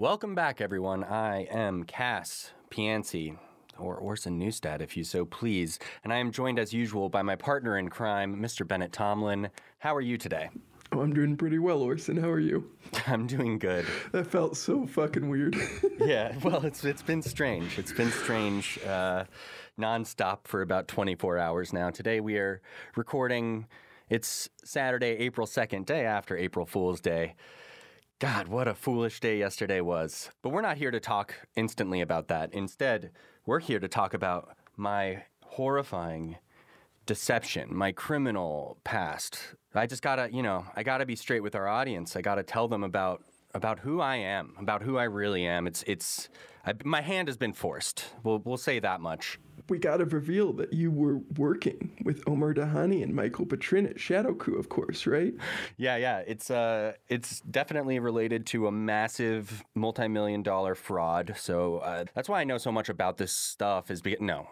Welcome back, everyone. I am Cas Piancey, or Orson Newstat, if you so please, and I am joined as usual by my partner in crime, Mr. Bennett Tomlin. How are you today? Oh, I'm doing pretty well, Orson. How are you? I'm doing good. That felt so fucking weird. Yeah, well, it's been strange. It's been strange nonstop for about 24 hours now. Today we are recording. It's Saturday, April 2nd, day after April Fool's Day. God, what a foolish day yesterday was. But we're not here to talk instantly about that. Instead, we're here to talk about my horrifying deception, my criminal past. I just gotta, I gotta be straight with our audience. I gotta tell them about who I am, about who I really am. My hand has been forced. We'll say that much. We gotta reveal that you were working with Omar Dahani and Michael Petrin at Shadow Crew, of course, right? Yeah. It's definitely related to a massive multi-million-dollar fraud. So that's why I know so much about this stuff. No,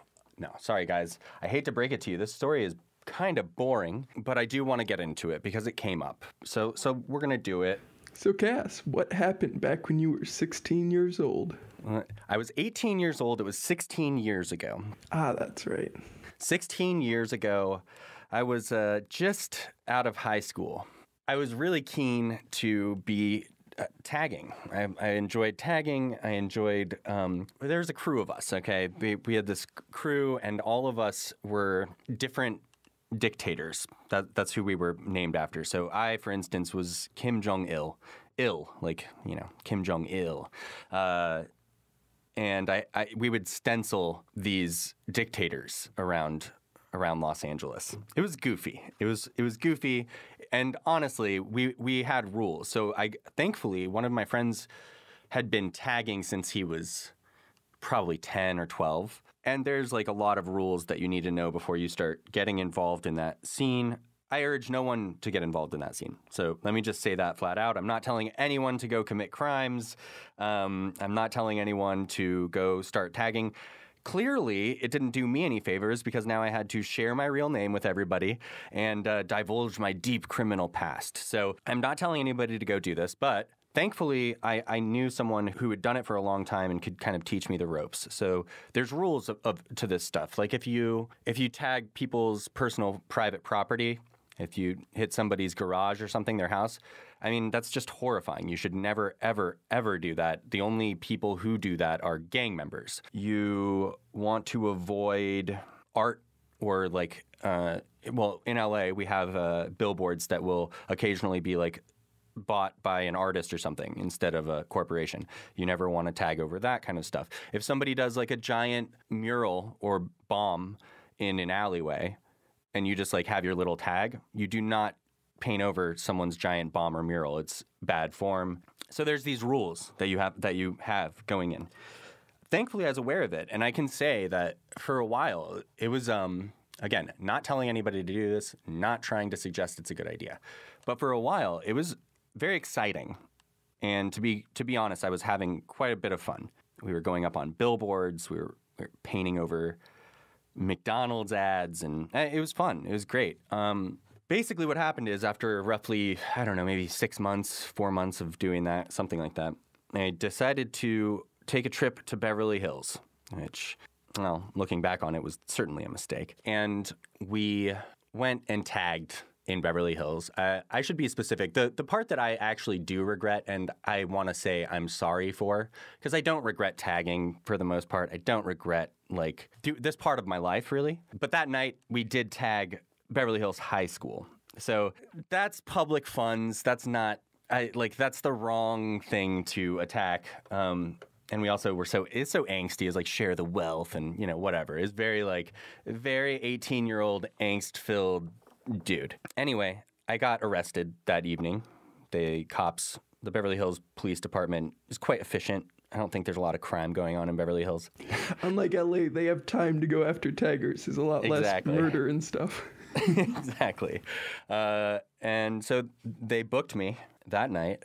sorry guys. I hate to break it to you. This story is kind of boring, but I do want to get into it because it came up. So we're gonna do it. So Cas, what happened back when you were 16 years old? I was 18 years old. It was 16 years ago. Ah, that's right. 16 years ago, I was just out of high school. I was really keen to be tagging. I enjoyed tagging. I enjoyed, there's a crew of us, okay? We had this crew, and all of us were different dictators. That's who we were named after. So I, for instance, was Kim Jong-il. Kim Jong-il. And we would stencil these dictators around Los Angeles. It was goofy. It was goofy, and honestly, we had rules. So thankfully, one of my friends had been tagging since he was probably 10 or 12. And there's like a lot of rules that you need to know before you start getting involved in that scene. I urge no one to get involved in that scene. So let me just say that flat out. I'm not telling anyone to go commit crimes. I'm not telling anyone to go start tagging. Clearly, it didn't do me any favors because now I had to share my real name with everybody and divulge my deep criminal past. So I'm not telling anybody to go do this, but thankfully, I knew someone who had done it for a long time and could kind of teach me the ropes. So there's rules to this stuff. Like if you tag people's personal private property, if you hit somebody's garage or something, their house, I mean, that's just horrifying. You should never, ever, ever do that. The only people who do that are gang members. You want to avoid art or in LA, we have billboards that will occasionally be like bought by an artist or something instead of a corporation. You never want to tag over that kind of stuff. If somebody does like a giant mural or bomb in an alleyway and you just like have your little tag, you do not paint over someone's giant bomb or mural. It's bad form. So there's these rules that you have going in. Thankfully, I was aware of it, and I can say that for a while it was again, not telling anybody to do this, not trying to suggest it's a good idea, but for a while it was very exciting, and to be honest, I was having quite a bit of fun. We were going up on billboards, we were painting over McDonald's ads, and it was fun. It was great. Basically, what happened is after roughly, I don't know, maybe 6 months, 4 months of doing that, something like that, I decided to take a trip to Beverly Hills, which, well, looking back on it, was certainly a mistake. And we went and tagged in Beverly Hills. I should be specific. The part that I actually do regret, and I want to say I'm sorry for, because I don't regret tagging for the most part. I don't regret this part of my life, really. But that night, we did tag Beverly Hills High School. So that's public funds. That's not, that's the wrong thing to attack. And we also it's so angsty. It's like share the wealth and, whatever. It's very 18-year-old angst-filled dude. Anyway, I got arrested that evening. The Beverly Hills Police Department is quite efficient. I don't think there's a lot of crime going on in Beverly Hills. Unlike LA, they have time to go after taggers. There's a lot less murder and stuff. Exactly. And so they booked me that night.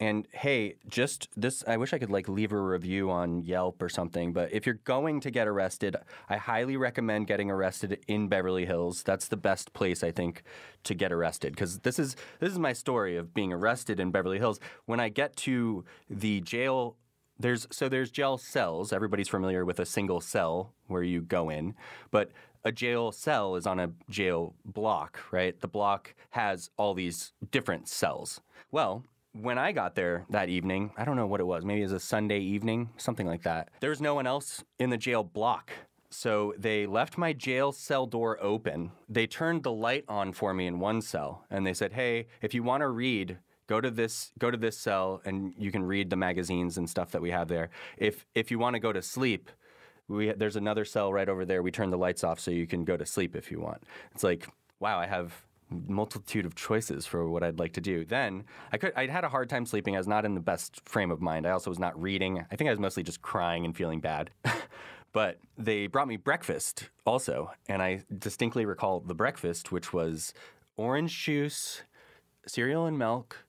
And hey, just this, I wish I could leave a review on Yelp or something, but if you're going to get arrested, I highly recommend getting arrested in Beverly Hills. That's the best place, I think, to get arrested, because this is my story of being arrested in Beverly Hills. When I get to the jail there's jail cells. Everybody's familiar with a single cell where you go in, but a jail cell is on a jail block, right? The block has all these different cells. Well, when I got there that evening, I don't know what it was, maybe it was a Sunday evening, something like that. There was no one else in the jail block. So they left my jail cell door open. They turned the light on for me in one cell, and they said, "Hey, if you want to read, go to this cell, and you can read the magazines and stuff that we have there. If you want to go to sleep, there's another cell right over there. We turn the lights off so you can go to sleep if you want." It's like, wow, I have multitude of choices for what I'd like to do. Then I'd had a hard time sleeping. I was not in the best frame of mind. I also was not reading. I think I was mostly just crying and feeling bad. But they brought me breakfast also, and I distinctly recall the breakfast, which was orange juice, cereal and milk,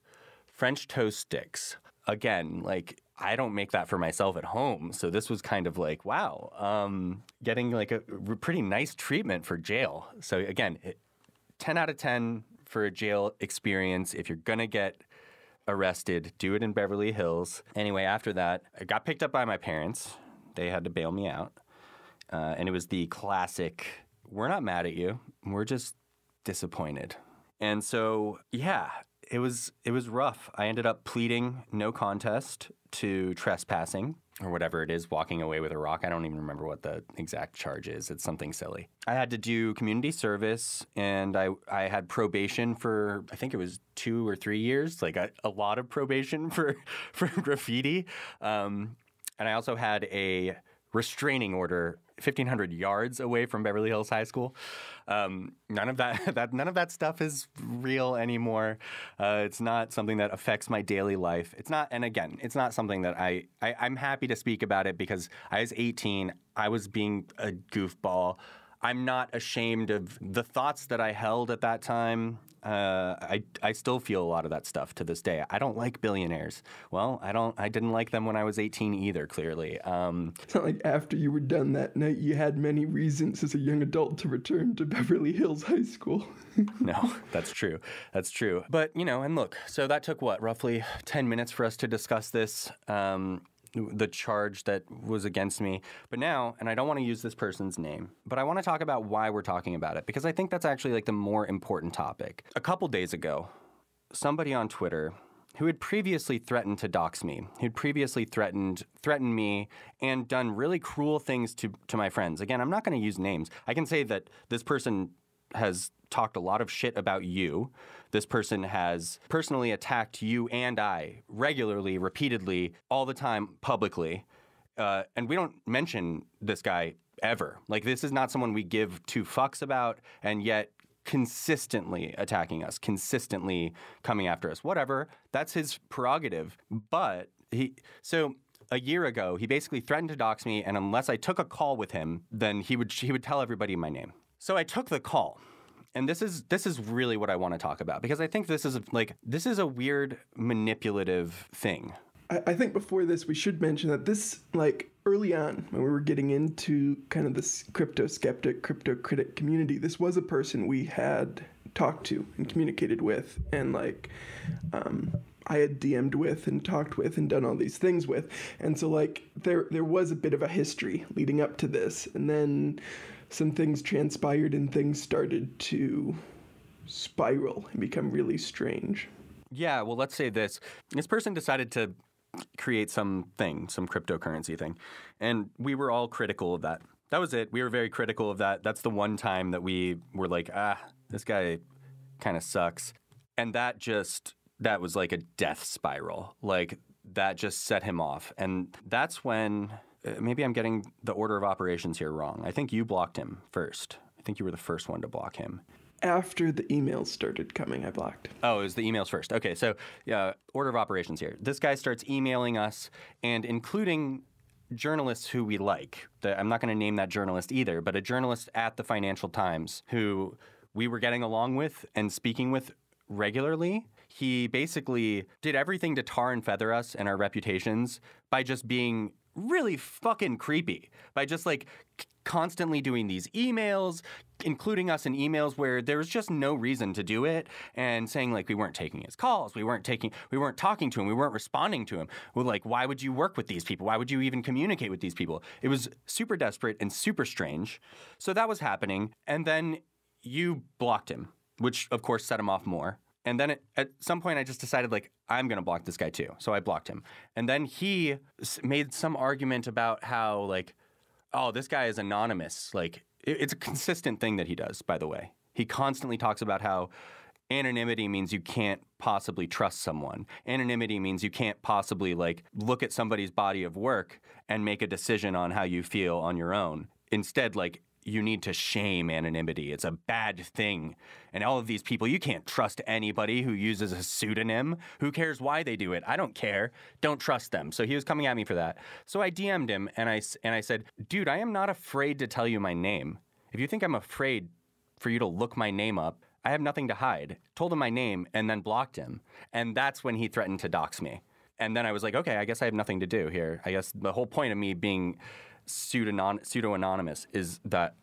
French toast sticks. Again, like, I don't make that for myself at home, so this was kind of like, wow, getting like a pretty nice treatment for jail. So again, 10 out of 10 for a jail experience. If you're gonna get arrested, do it in Beverly Hills. Anyway, after that, I got picked up by my parents. They had to bail me out. And it was the classic, we're not mad at you, we're just disappointed. And so, yeah, it was rough. I ended up pleading no contest to trespassing, or whatever it is, walking away with a rock. I don't even remember what the exact charge is. It's something silly. I had to do community service, and I had probation for, I think it was 2 or 3 years, like a lot of probation for graffiti. And I also had a restraining order 1,500 yards away from Beverly Hills High School. None of that stuff is real anymore. It's not something that affects my daily life. It's not, and again, it's not something that I'm happy to speak about it because I was 18. I was being a goofball. I'm not ashamed of the thoughts that I held at that time. I still feel a lot of that stuff to this day. I don't like billionaires. Well, I didn't like them when I was 18 either, clearly. It's not like after you were done that night, you had many reasons as a young adult to return to Beverly Hills High School. No, that's true. That's true. But, and look, so that took roughly 10 minutes for us to discuss this. The charge that was against me. But now, and I don't want to use this person's name, but I want to talk about why we're talking about it, because I think that's actually like the more important topic. A couple days ago, somebody on Twitter who had previously threatened to dox me, who'd previously threatened me and done really cruel things to my friends. Again, I'm not going to use names. I can say that this person has talked a lot of shit about you. This person has personally attacked you and I regularly, repeatedly, all the time, publicly. And we don't mention this guy ever. Like, this is not someone we give 2 fucks about, and yet consistently attacking us, consistently coming after us. Whatever, that's his prerogative. But so a year ago, he basically threatened to dox me, and unless I took a call with him, then he would tell everybody my name. So I took the call. And this is really what I want to talk about, because I think this is a weird manipulative thing. I think before this, we should mention that this, like, early on, when we were getting into kind of this crypto skeptic, crypto critic community, this was a person we had talked to and communicated with, and like, I had DM'd with and talked with and done all these things with. And so, like, there was a bit of a history leading up to this, and then some things transpired and things started to spiral and become really strange. Yeah, well, let's say this. This person decided to create some cryptocurrency thing. And we were all critical of that. That was it. We were very critical of that. That's the one time that we were like, this guy kind of sucks. And that was like a death spiral. Like, that just set him off. And that's when... maybe I'm getting the order of operations here wrong. I think you blocked him first. I think you were the first one to block him. After the emails started coming, I blocked. Oh, it was the emails first. Okay, so order of operations here. This guy starts emailing us, and including journalists who we like. I'm not going to name that journalist either, but a journalist at the Financial Times who we were getting along with and speaking with regularly. He basically did everything to tar and feather us and our reputations by just being really fucking creepy by just like constantly doing these emails, including us in emails where there was just no reason to do it, and saying like we weren't taking his calls, we weren't talking to him, we weren't responding to him. We're like, why would you work with these people? Why would you even communicate with these people? It was super desperate and super strange. So that was happening, and then you blocked him, which of course set him off more. And then at some point, I just decided, like, I'm going to block this guy too. So I blocked him. And then he made some argument about how, like, oh, this guy is anonymous. Like, it's a consistent thing that he does, by the way. He constantly talks about how anonymity means you can't possibly trust someone. Anonymity means you can't possibly, like, look at somebody's body of work and make a decision on how you feel on your own. Instead, like, you need to shame anonymity. It's a bad thing. And all of these people, you can't trust anybody who uses a pseudonym. Who cares why they do it? I don't care. Don't trust them. So he was coming at me for that. So I DM'd him and I said, dude, I am not afraid to tell you my name. If you think I'm afraid for you to look my name up, I have nothing to hide. Told him my name and then blocked him. And that's when he threatened to dox me. And then I was like, okay, I guess I have nothing to do here. I guess the whole point of me being pseudo-anonymous is that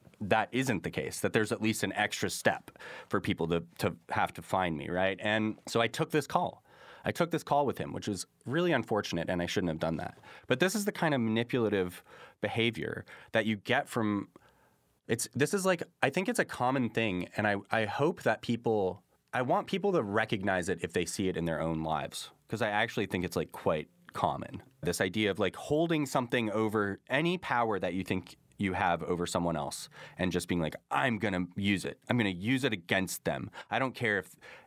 isn't the case, that there's at least an extra step for people to have to find me, right? And so I took this call. I took this call with him, which was really unfortunate, and I shouldn't have done that. But this is the kind of manipulative behavior that you get from this is like, I think it's a common thing, and I hope that I want people to recognize it if they see it in their own lives, because I actually think it's like quite common. This idea of like holding something over any power that you think you have over someone else and just being like, I'm going to use it. I'm going to use it against them. I don't care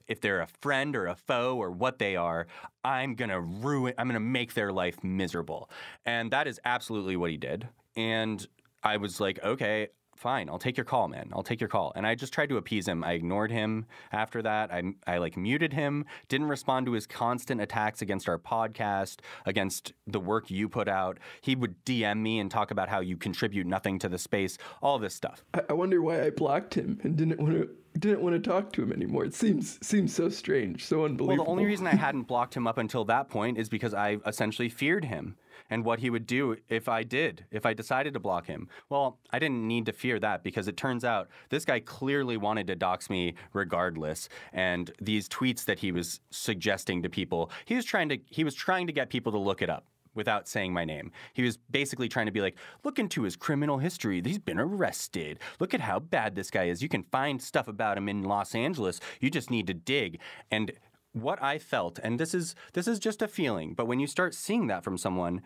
if they're a friend or a foe or what they are. I'm going to make their life miserable. And that is absolutely what he did. And I was like, okay, fine, I'll take your call, man. I'll take your call. And I just tried to appease him. I ignored him after that. I like muted him, didn't respond to his constant attacks against our podcast, against the work you put out. He would DM me and talk about how you contribute nothing to the space, all this stuff. I wonder why I blocked him and didn't want to talk to him anymore. It seems so strange, so unbelievable. Well, the only reason I hadn't blocked him up until that point is because I essentially feared him and what he would do if I decided to block him. Well, I didn't need to fear that because it turns out this guy clearly wanted to dox me regardless. And these tweets that he was suggesting to people, he was trying to get people to look it up without saying my name. He was basically trying to be like, look into his criminal history. He's been arrested. Look at how bad this guy is. You can find stuff about him in Los Angeles. You just need to dig. And what I felt, and this is just a feeling, but when you start seeing that from someone,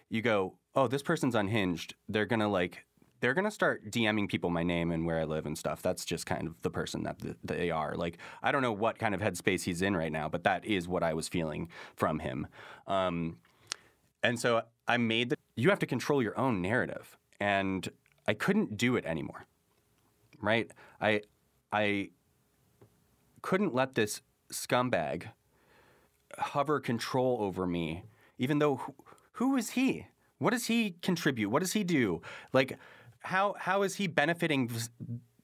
you go, oh, this person's unhinged. They're going to start DMing people my name and where I live and stuff. That's just kind of the person that they are. Like, I don't know what kind of headspace he's in right now, but that is what I was feeling from him. And so I made you have to control your own narrative. And I couldn't do it anymore, right? I couldn't let this scumbag hover control over me, even though who is he? What does he contribute? What does he do? Like, how is he benefiting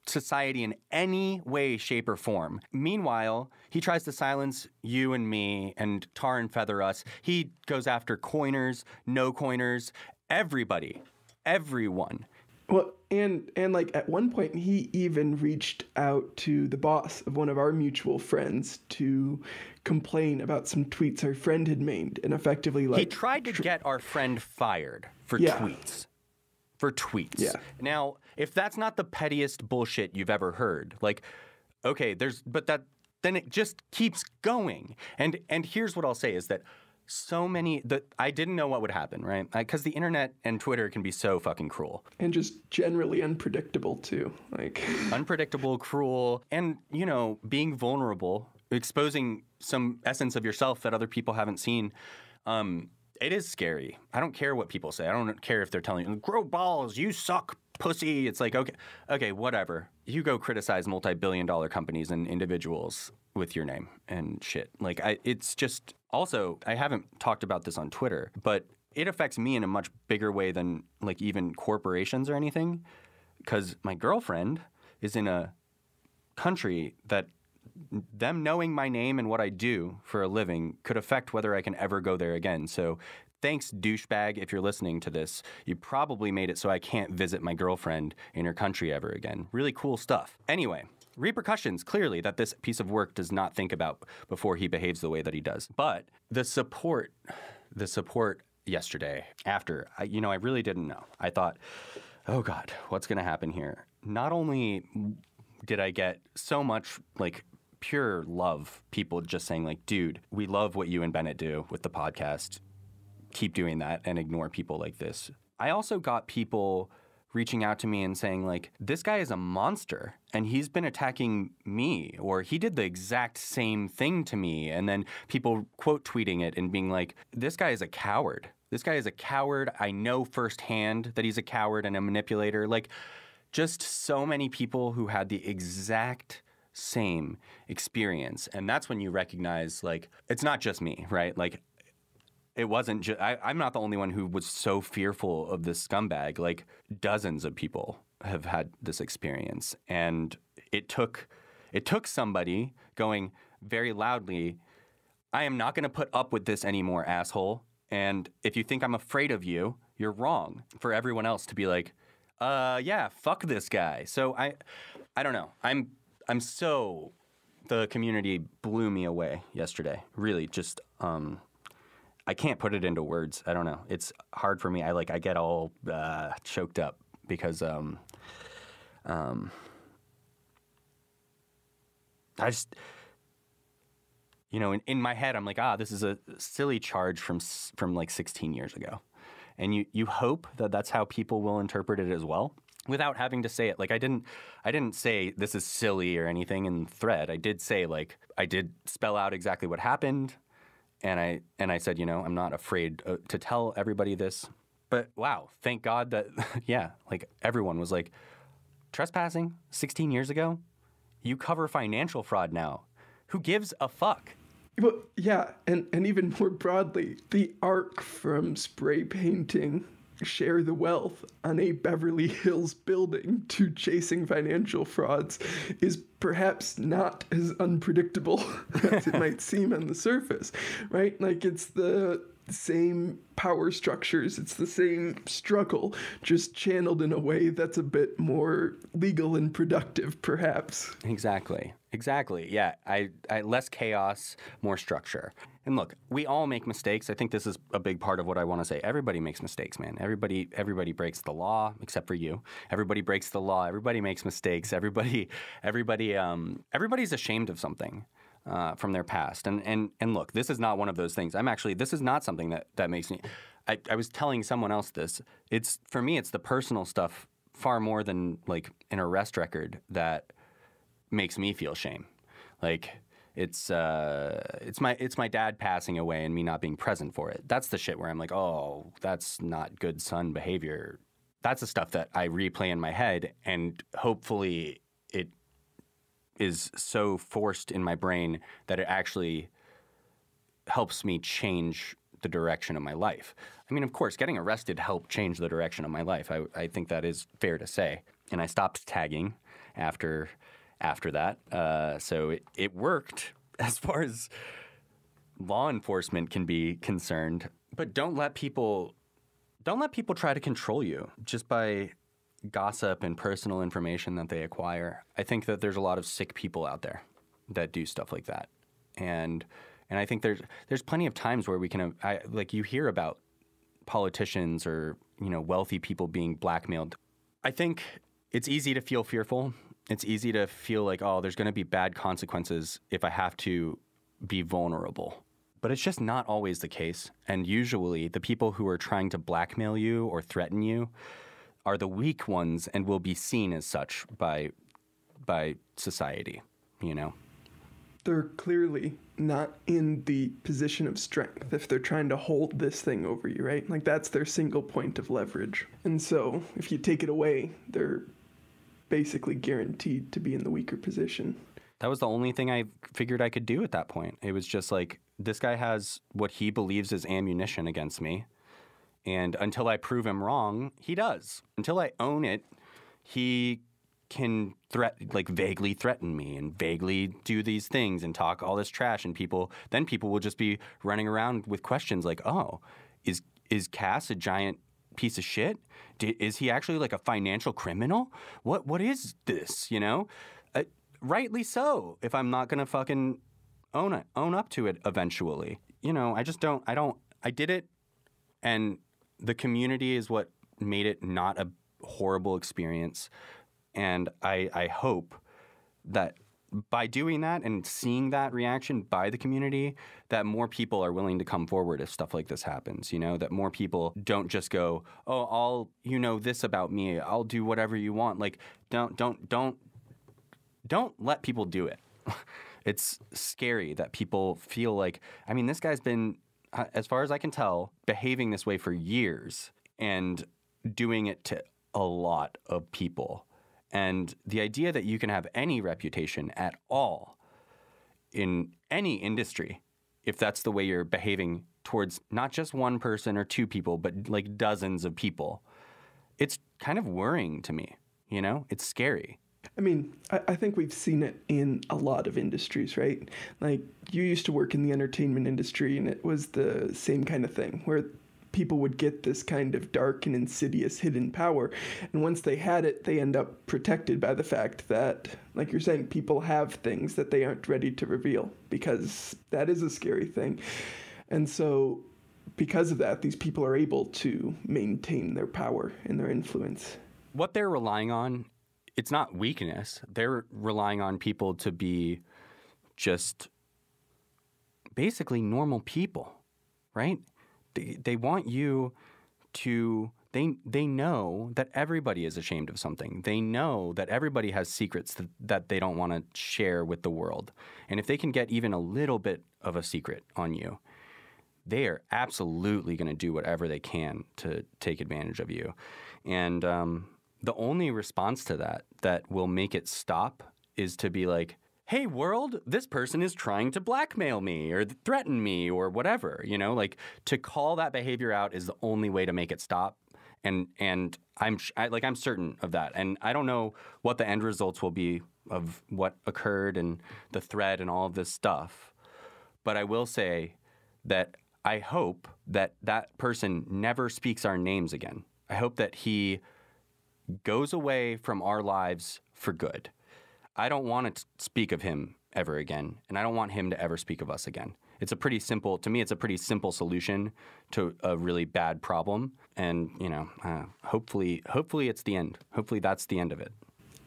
society in any way, shape, or form? Meanwhile, he tries to silence you and me and tar and feather us. He goes after coiners, no coiners, everybody, everyone. Well, and like at one point he even reached out to the boss of one of our mutual friends to complain about some tweets our friend had made, and effectively like he tried to get our friend fired for tweets. For tweets. Yeah. Now, if that's not the pettiest bullshit you've ever heard, like, okay, then it just keeps going. And here's what I'll say is that I didn't know what would happen, right? Because the internet and Twitter can be so fucking cruel. And just generally unpredictable, too. Like unpredictable, cruel, and, being vulnerable, exposing some essence of yourself that other people haven't seen. It is scary. I don't care what people say. I don't care if they're telling you, grow balls, you suck, pussy. It's like, okay, whatever. You go criticize multi-billion-dollar companies and individuals with your name and shit. Like, it's just... Also, I haven't talked about this on Twitter, but it affects me in a much bigger way than, like, even corporations or anything, because my girlfriend is in a country that them knowing my name and what I do for a living could affect whether I can ever go there again. So Thanks, douchebag, if you're listening to this. You probably made it so I can't visit my girlfriend in her country ever again. Really cool stuff. Anyway, repercussions, clearly, that this piece of work does not think about before he behaves the way that he does. But the support yesterday after, I really didn't know. I thought, oh God, what's going to happen here? Not only did I get so much like pure love, people just saying like, dude, we love what you and Bennett do with the podcast. Keep doing that and ignore people like this. I also got people reaching out to me and saying like, this guy is a monster and he's been attacking me, or he did the exact same thing to me. And then people quote tweeting it and being like, this guy is a coward. This guy is a coward. I know firsthand that he's a coward and a manipulator. Like, just so many people who had the exact same experience. And that's when you recognize, like, it's not just me, right? Like, it wasn't just, I'm not the only one who was so fearful of this scumbag. Like, dozens of people have had this experience. And it took somebody going very loudly, I am not going to put up with this anymore, asshole. And if you think I'm afraid of you, you're wrong. For everyone else to be like, yeah, fuck this guy. So I don't know. The community blew me away yesterday. Really, just, I can't put it into words. I don't know. It's hard for me. I get all choked up because I just, in my head, I'm like, this is a silly charge from like 16 years ago. And you hope that that's how people will interpret it as well, without having to say it. Like, I didn't say this is silly or anything in the thread. I did say, like, I did spell out exactly what happened. And I said, I'm not afraid to tell everybody this. But wow, thank God that, yeah, like, everyone was like, trespassing 16 years ago? You cover financial fraud now. Who gives a fuck? Well, yeah, and even more broadly, the arc from spray painting Share the Wealth on a Beverly Hills building to chasing financial frauds is perhaps not as unpredictable as it might seem on the surface, right? Like, it's the same power structures, it's the same struggle, just channeled in a way that's a bit more legal and productive, perhaps. Exactly. Yeah, I less chaos, more structure. And look, we all make mistakes. I think this is a big part of what I want to say. Everybody makes mistakes, man. Everybody breaks the law, except for you. Everybody breaks the law. Everybody makes mistakes. Everybody's ashamed of something from their past. And look, this is not one of those things. This is not something that makes me. I was telling someone else this. For me, it's the personal stuff far more than like an arrest record that makes me feel shame. Like, it's my dad passing away and me not being present for it. That's the shit where I'm like, oh, that's not good son behavior. That's the stuff that I replay in my head, and hopefully it is so forced in my brain that it actually helps me change the direction of my life. I mean, of course, getting arrested helped change the direction of my life. I think that is fair to say. And I stopped tagging after that. So it worked as far as law enforcement can be concerned. But don't let people try to control you just by gossip and personal information that they acquire. I think that there's a lot of sick people out there that do stuff like that. And I think there's plenty of times where we can, like, you hear about politicians or, wealthy people being blackmailed. I think it's easy to feel fearful. It's easy to feel like, oh, there's going to be bad consequences if I have to be vulnerable. But it's just not always the case. And usually the people who are trying to blackmail you or threaten you are the weak ones and will be seen as such by society, They're clearly not in the position of strength if they're trying to hold this thing over you, right? Like, that's their single point of leverage. And so if you take it away, they're basically guaranteed to be in the weaker position. That was the only thing I figured I could do at that point. It was just like, this guy has what he believes is ammunition against me. And until I prove him wrong, he does. Until I own it, he can vaguely threaten me and vaguely do these things and talk all this trash, and people will just be running around with questions like, oh, is Cas a giant piece of shit? Is he actually like a financial criminal? What is this? You know, rightly so. If I'm not gonna fucking own up to it eventually, you know, I did it, and the community is what made it not a horrible experience. And I hope that by doing that and seeing that reaction by the community, that more people are willing to come forward if stuff like this happens, you know, that more people don't just go, oh, you know this about me, I'll do whatever you want. Like, don't let people do it. It's scary that people feel like, I mean, this guy's been, as far as I can tell, behaving this way for years and doing it to a lot of people. And the idea that you can have any reputation at all in any industry, if that's the way you're behaving towards not just one person or two people, but like dozens of people, it's kind of worrying to me, you know? It's scary. I mean, I think we've seen it in a lot of industries, right? Like, you used to work in the entertainment industry, and it was the same kind of thing, where people would get this kind of dark and insidious hidden power. And once they had it, they end up protected by the fact that, like you're saying, people have things that they aren't ready to reveal, because that is a scary thing. And so because of that, these people are able to maintain their power and their influence. What they're relying on, it's not weakness. They're relying on people to be just basically normal people, right? They want you to, they know that everybody is ashamed of something. They know that everybody has secrets that they don't want to share with the world. And if they can get even a little bit of a secret on you, they are absolutely going to do whatever they can to take advantage of you. And the only response to that will make it stop is to be like, hey, world, this person is trying to blackmail me or threaten me or whatever, you know, like to call that behavior out is the only way to make it stop. And I'm certain of that. And I don't know what the end results will be of what occurred and the thread and all of this stuff. But I will say that I hope that that person never speaks our names again. I hope that he goes away from our lives for good. I don't want to speak of him ever again, and I don't want him to ever speak of us again. It's a pretty simple solution to a really bad problem. And, you know, hopefully it's the end. Hopefully that's the end of it.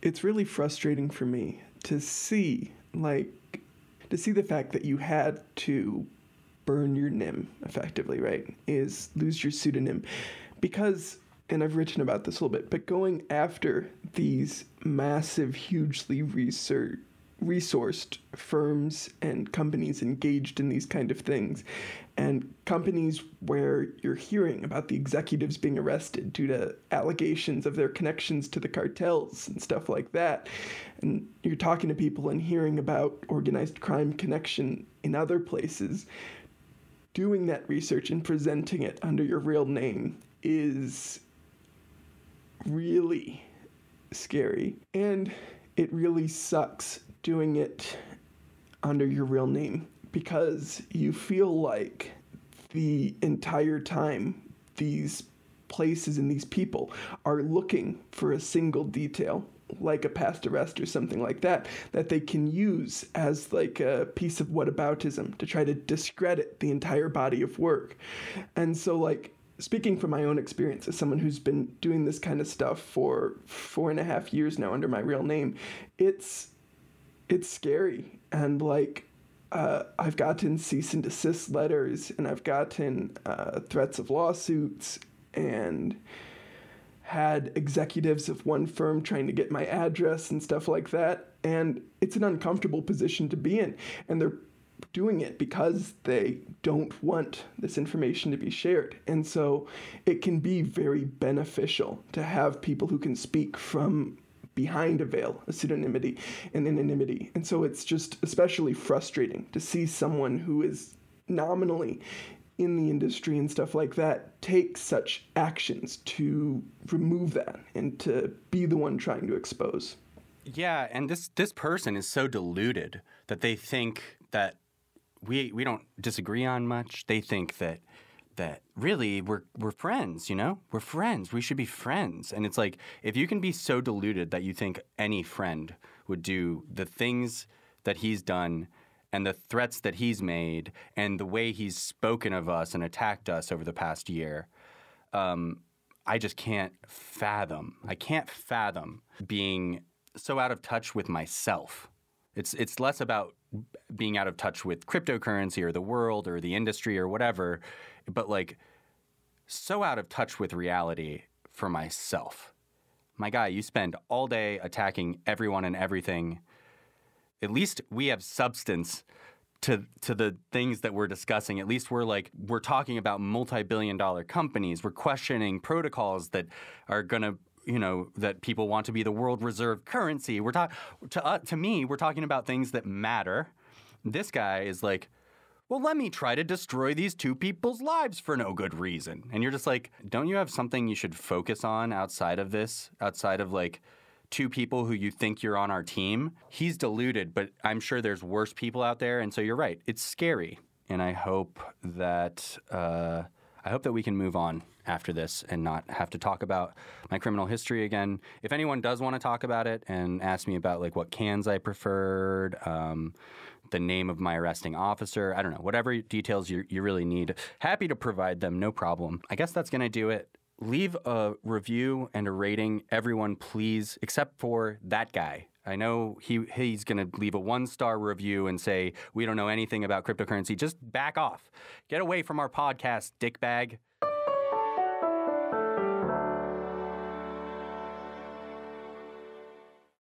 It's really frustrating for me to see the fact that you had to burn your NIM effectively, right? Is lose your pseudonym. Because, and I've written about this a little bit, but going after these massive, hugely resourced firms and companies engaged in these kind of things, and companies where you're hearing about the executives being arrested due to allegations of their connections to the cartels and stuff like that, and you're talking to people and hearing about organized crime connection in other places, doing that research and presenting it under your real name is really scary. And it really sucks doing it under your real name, because you feel like the entire time these places and these people are looking for a single detail, like a past arrest or something like that, that they can use as like a piece of whataboutism to try to discredit the entire body of work. And so, like, speaking from my own experience as someone who's been doing this kind of stuff for 4.5 years now under my real name, it's scary. And like, I've gotten cease and desist letters, and I've gotten threats of lawsuits, and had executives of one firm trying to get my address and stuff like that. And it's an uncomfortable position to be in. And they're doing it because they don't want this information to be shared. And so it can be very beneficial to have people who can speak from behind a veil, a pseudonymity and anonymity. And so it's just especially frustrating to see someone who is nominally in the industry and stuff like that take such actions to remove that and to be the one trying to expose. Yeah, and this person is so deluded that they think that we don't disagree on much. They think that that really we're friends, you know? We're friends. We should be friends. And it's like, if you can be so deluded that you think any friend would do the things that he's done and the threats that he's made and the way he's spoken of us and attacked us over the past year, I just can't fathom. I can't fathom being so out of touch with myself. It's less about being out of touch with cryptocurrency or the world or the industry or whatever, but like so out of touch with reality for myself. My guy, you spend all day attacking everyone and everything. At least we have substance to the things that we're discussing. At least we're talking about multi-billion-dollar companies. We're questioning protocols that are going to, that people want to be the world reserve currency. To me, we're talking about things that matter. This guy is like, well, let me try to destroy these two people's lives for no good reason. And you're just like, don't you have something you should focus on outside of this? Outside of like two people who you think you're on our team? He's deluded, but I'm sure there's worse people out there. And so you're right. It's scary. And I hope that we can move on after this and not have to talk about my criminal history again. If anyone does want to talk about it and ask me about like what cans I preferred, the name of my arresting officer, I don't know, whatever details you really need, happy to provide them, no problem. I guess that's going to do it. Leave a review and a rating, everyone, please, except for that guy. I know he's going to leave a 1-star review and say, we don't know anything about cryptocurrency. Just back off. Get away from our podcast, dickbag.